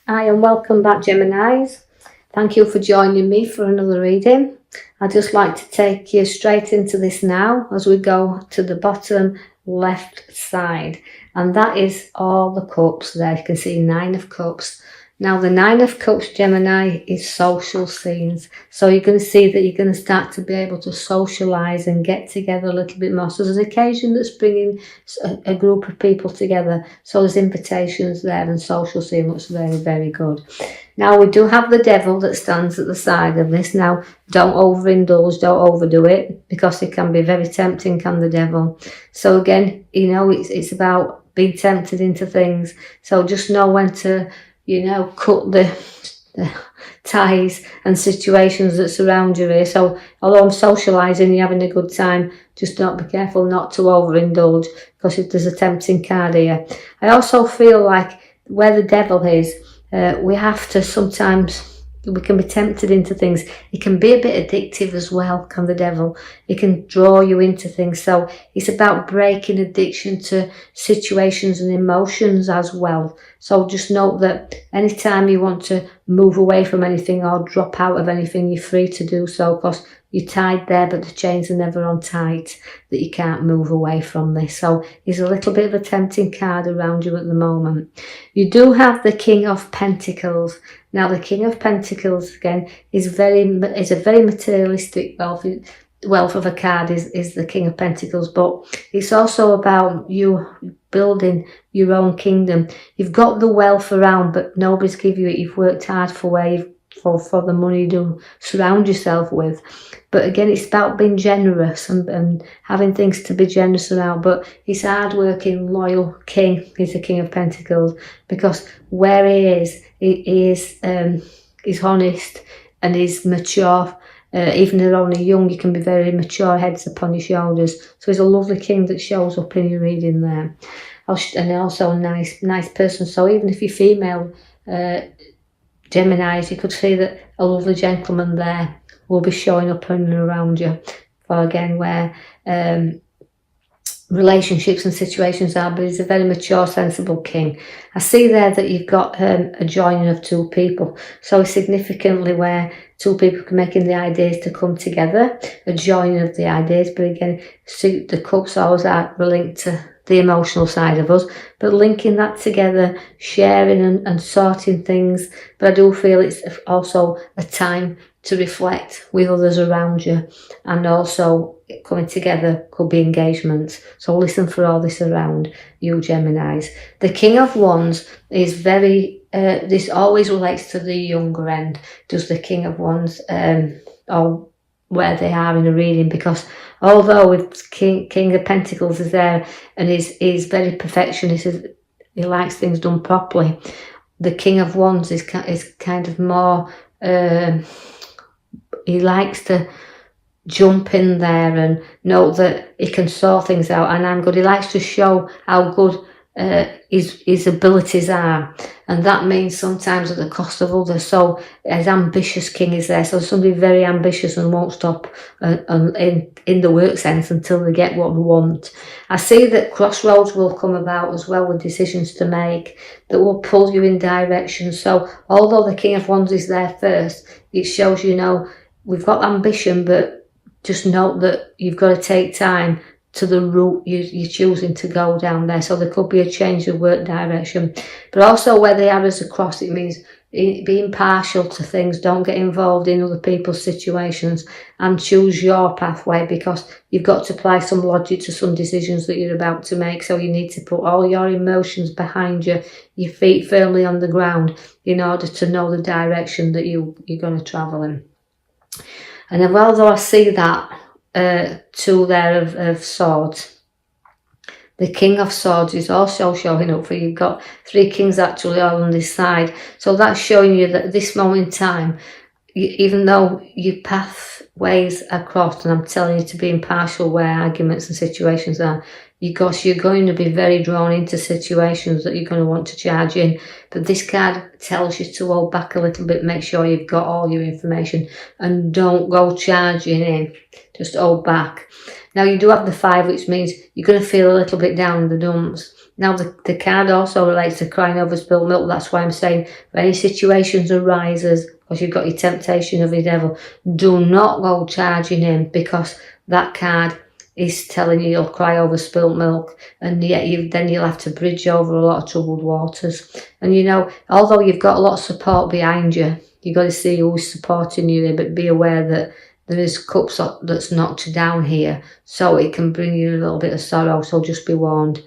Hi and welcome back, Geminis. Thank you for joining me for another reading. I'd just like to take you straight into this now as we go to the bottom left side. And that is all the cups there. You can see 9 of cups. Now the 9 of cups, Gemini, is social scenes. So you're going to see that you're going to start to be able to socialise and get together a little bit more. So there's an occasion that's bringing a group of people together. So there's invitations there and social scene looks very, very good. Now we do have the devil that stands at the side of this. Now don't overindulge, don't overdo it, because it can be very tempting, can the devil. So again, you know, it's about being tempted into things. So just know when to, you know, cut the ties and situations that surround you here. So although I'm socialising, you're having a good time, just don't be careful not to overindulge, because if there's a tempting card here. I also feel like where the devil is, we have to sometimes, we can be tempted into things. It can be a bit addictive as well, can the devil. It can draw you into things. So it's about breaking addiction to situations and emotions as well. So just note that anytime you want to move away from anything or drop out of anything, you're free to do so, because you're tied there, but the chains are never on tight, that you can't move away from this. So there's a little bit of a tempting card around you at the moment. You do have the King of Pentacles. Now the King of Pentacles, again, is a very materialistic wealth of a card is the King of Pentacles, but it's also about you building your own kingdom. You've got the wealth around, but nobody's give you it. You've worked hard for where you've for the money you do surround yourself with. But again, it's about being generous and having things to be generous around. But he's hard-working, loyal king. He's the King of Pentacles, because where he is honest and he's mature. Even if they're only young, you can be very mature, heads upon your shoulders. So he's a lovely king that shows up in your reading there. And also a nice person. So even if you're female, Geminis, you could see that a lovely gentleman there will be showing up in and around you. For again, where relationships and situations are, but he's a very mature, sensible king. I see there that you've got a joining of two people. So significantly where two people are making the ideas to come together, a joining of the ideas. But again, see, the cups always are linked to the emotional side of us, but linking that together, sharing and sorting things. But I do feel it's also a time to reflect with others around you, and also coming together could be engagements. So listen for all this around you, Geminis. The King of Wands is very, this always relates to the younger end, does the King of Wands, or where they are in a reading, because although with King of Pentacles is there and is very perfectionist, he likes things done properly, the King of Wands is kind of more, he likes to jump in there and know that he can sort things out, and I'm good. He likes to show how good his abilities are, and that means sometimes at the cost of others. So as ambitious king is there, so somebody very ambitious and won't stop in the work sense until they get what they want. I see that crossroads will come about as well, with decisions to make that will pull you in directions. So although the King of Wands is there first, it shows, you know, we've got ambition, but just note that you've got to take time to the route you're choosing to go down there. So there could be a change of work direction. But also where the arrows are crossed, it means being partial to things. Don't get involved in other people's situations and choose your pathway, because you've got to apply some logic to some decisions that you're about to make. So you need to put all your emotions behind you, your feet firmly on the ground, in order to know the direction that you're going to travel in. And although I see that two there of swords, the King of Swords is also showing up for you. You've got 3 kings actually all on this side. So that's showing you that at this moment in time, even though your pathways are crossed, and I'm telling you to be impartial where arguments and situations are, you're going to be very drawn into situations that you're going to want to charge in. But this card tells you to hold back a little bit, make sure you've got all your information, and don't go charging in, just hold back. Now you do have the 5, which means you're going to feel a little bit down in the dumps. Now the card also relates to crying over spilt milk. That's why I'm saying if any situations arises, because you've got your temptation of the devil, do not go charging him, because that card is telling you you'll cry over spilt milk, and yet you'll have to bridge over a lot of troubled waters. And you know, although you've got a lot of support behind you, you've got to see who's supporting you here, but be aware that there is cups that's knocked down here, so it can bring you a little bit of sorrow, so just be warned.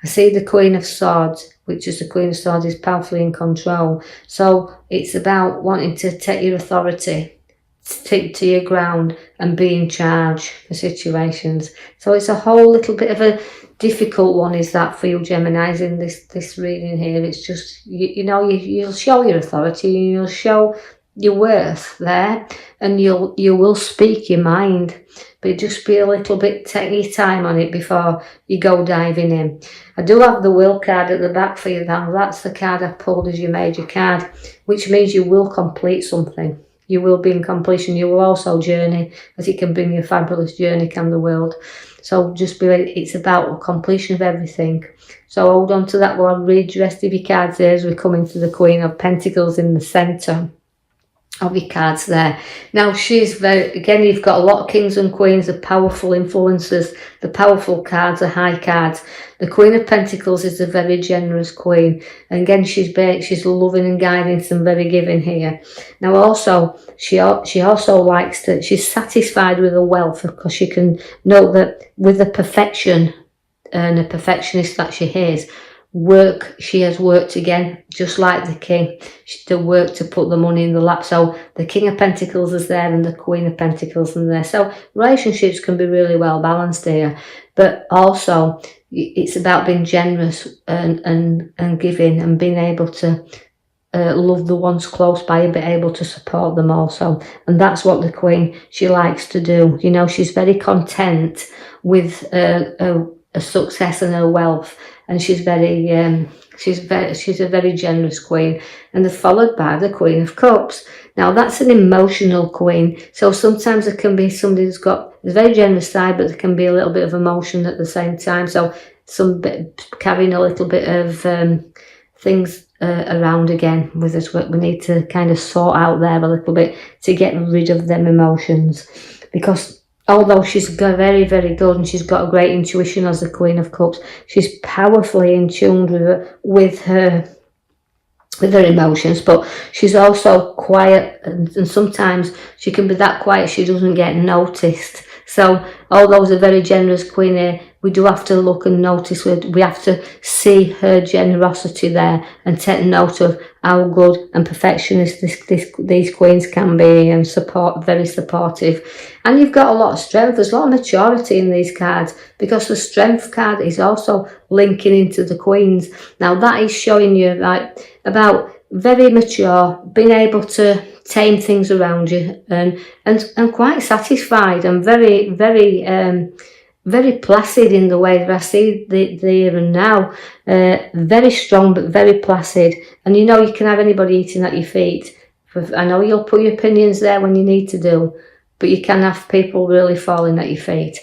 I see the Queen of Swords, which is the Queen of Swords, is powerfully in control. So it's about wanting to take your authority, stick to your ground and be in charge for situations. So it's a whole little bit of a difficult one, is that, for you Geminis in this reading here. It's just, you'll show your authority, you'll show your worth there, and you will speak your mind, but just be a little bit, take your time on it before you go diving in. I do have the will card at the back for you now. That's the card I pulled as your major card, which means you will complete something. You will be in completion. You will also journey, as it can bring you a fabulous journey, can the world. So just be ready. It's about completion of everything. So hold on to that while I read the rest of your cards there, as we come into the Queen of Pentacles in the centre of your cards there. Now she's very, again, you've got a lot of kings and queens, the powerful influences, the powerful cards, the high cards. The Queen of Pentacles is a very generous queen, and again she's loving and guiding, some very giving here. Now also she also likes to, she's satisfied with her wealth, because she can know that with the perfection and a perfectionist that she is, she has worked again, just like the king, to work to put the money in the lap. So the King of Pentacles is there and the Queen of Pentacles is there. So relationships can be really well balanced here, but also it's about being generous and giving, and being able to love the ones close by and be able to support them also. And that's what the Queen, she likes to do. You know, she's very content with a success and her wealth, and she's a very generous queen, and they're followed by the Queen of Cups. Now that's an emotional queen, so sometimes there can be somebody who's got a very generous side, but there can be a little bit of emotion at the same time, so carrying a little bit of things around again with us. We need to kind of sort out there a little bit to get rid of them emotions, because although she's very, very good and she's got a great intuition as the Queen of Cups, she's powerfully in tune with her emotions, but she's also quiet, and sometimes she can be that quiet she doesn't get noticed. So although she's a very generous queen here, we do have to look and notice, we have to see her generosity there and take note of how good and perfectionist these queens can be, and very supportive. And you've got a lot of strength. There's a lot of maturity in these cards, because the strength card is also linking into the queens. Now that is showing you about very mature, being able to tame things around you, and quite satisfied, and very, very very placid in the way that I see the here and now. Very strong, but very placid. And you know, you can have anybody eating at your feet. I know you'll put your opinions there when you need to do, but you can have people really falling at your feet.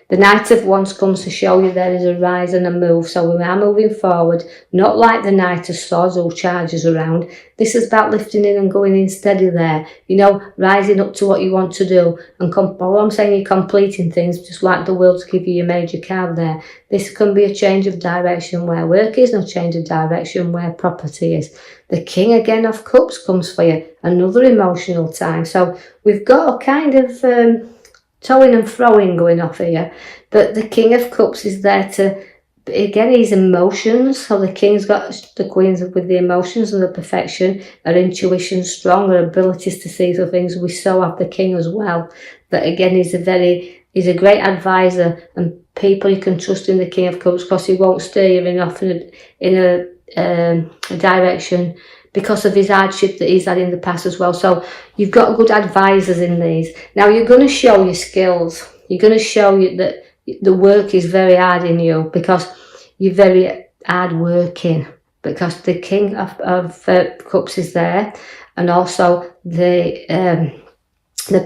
The Knight of Wands comes to show you there is a rise and a move. So we are moving forward, not like the Knight of Swords who charges around. This is about lifting in and going in steady there. You know, rising up to what you want to do. And all I'm saying, you're completing things, just like the world's give you your major card there. This can be a change of direction where work is, no change of direction where property is. The King again of Cups comes for you. Another emotional time. So we've got a kind of towing and throwing going off here, but the King of Cups is there to, again, his emotions. So the King's got the Queen's with the emotions and the perfection, her intuition strong, her abilities to see through things. We so have the King as well, that again he's a great advisor, and people you can trust in the King of Cups, because he won't steer you off in a direction, because of his hardship that he's had in the past as well. So you've got good advisors in these. Now you're going to show your skills. You're going to show you that the work is very hard in you, because you're very hard working, because the King of Cups is there, and also the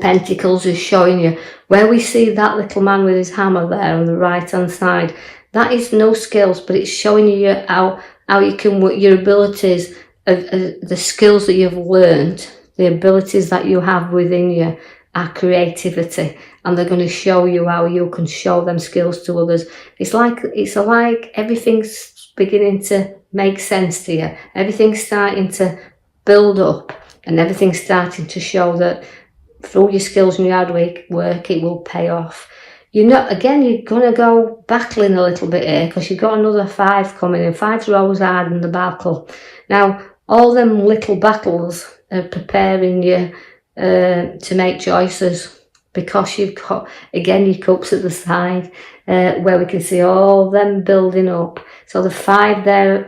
Pentacles is showing you where we see that little man with his hammer there on the right hand side. that is no skills, but it's showing you how you can work your abilities, the skills that you've learned, the abilities that you have within you are creativity, and they're going to show you how you can show them skills to others. It's like everything's beginning to make sense to you. Everything's starting to build up, and everything's starting to show that through your skills and your hard work, it will pay off. You're going to go battling a little bit here, because you've got another 5 coming in. 5's always hard in the battle. Now, all them little battles are preparing you to make choices, because you've got, again, your cups at the side, where we can see all them building up. So the 5 there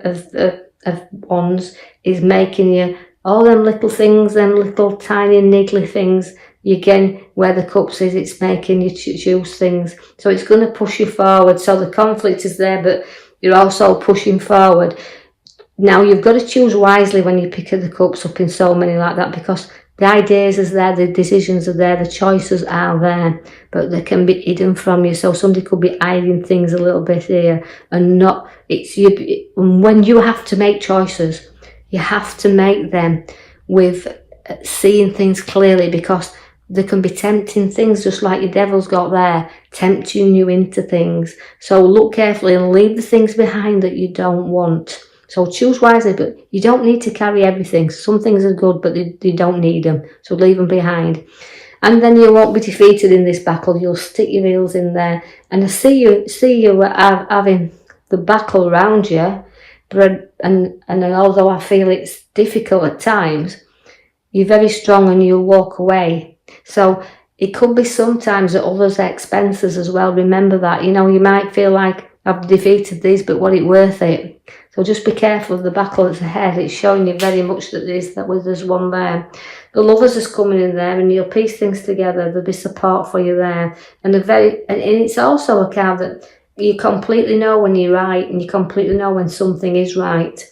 of wands is making you all them little things, them little tiny niggly things. Again, where the cups is, it's making you choose things. So it's going to push you forward. So the conflict is there, but you're also pushing forward. Now, you've got to choose wisely when you pick the cups up in so many like that, because the ideas is there, the decisions are there, the choices are there, but they can be hidden from you. So somebody could be hiding things a little bit here, and not, it's you. When you have to make choices, you have to make them with seeing things clearly, because there can be tempting things, just like your devil's got there, tempting you into things. So look carefully and leave the things behind that you don't want. So choose wisely, but you don't need to carry everything. Some things are good, but you don't need them. So leave them behind. And then you won't be defeated in this battle. You'll stick your heels in there. And I see you having the battle around you. And although I feel it's difficult at times, you're very strong and you'll walk away. So it could be sometimes at others' expenses as well. Remember that. You might feel like, I've defeated these, but was it worth it? So just be careful of the battle that's ahead. It's showing you very much that there's one there. The lovers is coming in there, and you'll piece things together. There'll be support for you there. And it's also a card that you completely know when you're right, and you completely know when something is right.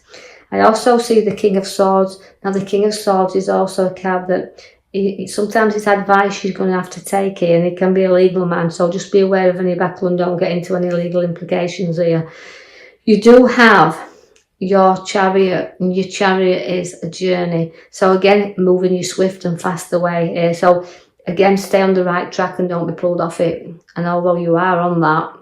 I also see the King of Swords. Now, the King of Swords is also a card that sometimes it's advice you're going to have to take here, and it can be a legal man. So just be aware of any battle and don't get into any legal implications here. You do have your Chariot, and your Chariot is a journey. So again, moving you swift and fast away here. So again, stay on the right track and don't be pulled off it. And although you are on that,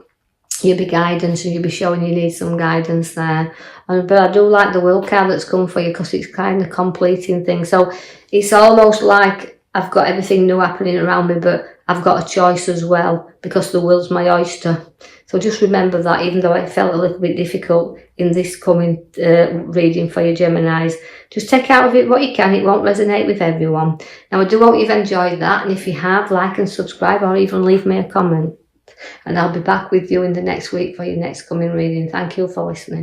you'll be guidance, and you'll be showing you need some guidance there. But I do like the will card that's come for you, because it's kind of completing things. So it's almost like I've got everything new happening around me, but I've got a choice as well, because the will's my oyster. So just remember that, even though it felt a little bit difficult in this coming reading for your Geminis, just take out of it what you can. It won't resonate with everyone. Now, I do hope you've enjoyed that, and if you have, like and subscribe, or even leave me a comment. And I'll be back with you in the next week for your next coming reading. Thank you for listening.